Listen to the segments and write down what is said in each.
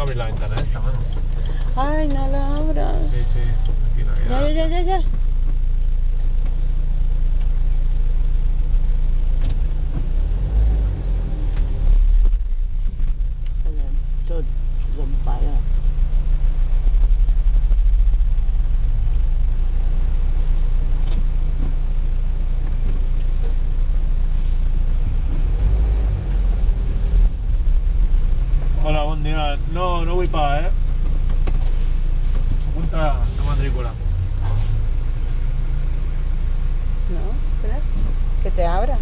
que abrir la ventana esta, mano. Ay, no la abras. Sí, sí. Aquí no hay nada. Ya. Tot desempada. Hola, bon dia. No vull pagar, Apunta la matrícula. No, espera. Que te abra.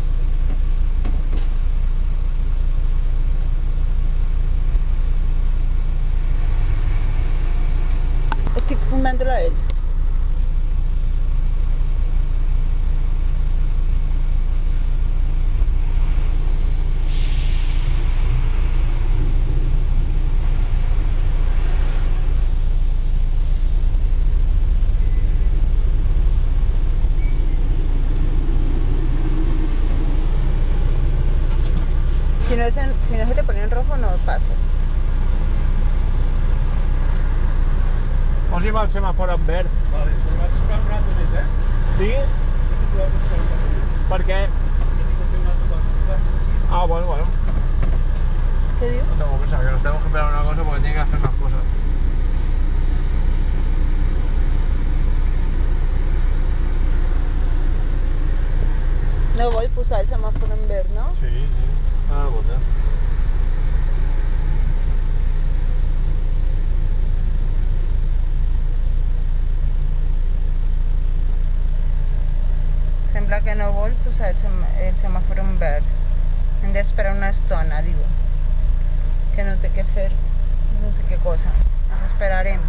Estic filmant-lo a ell. Si no se te pone en rojo, no pasas. Vamos a ir al semàfor en verd. Vale, però vaig esperar un rato més, Sí? Vaig esperar un rato més. Per què? He tingut un altre cop. Ah, bueno. ¿Qué digo? No tengo que pensar que nos tenemos que esperar una cosa porque tiene que hacer unas cosas. No vol posar el semàfor en verd, no? Sí. Ah, bueno. Sembla que no vol posar el semàfor en verd. Hem d'esperar una estona, diu. Que no té que fer no sé què cosa. Ens esperarem.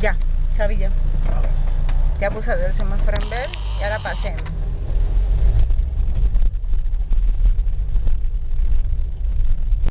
Ja, Xavi, ja. Ja ha posat el semàfor en verd i ara passem.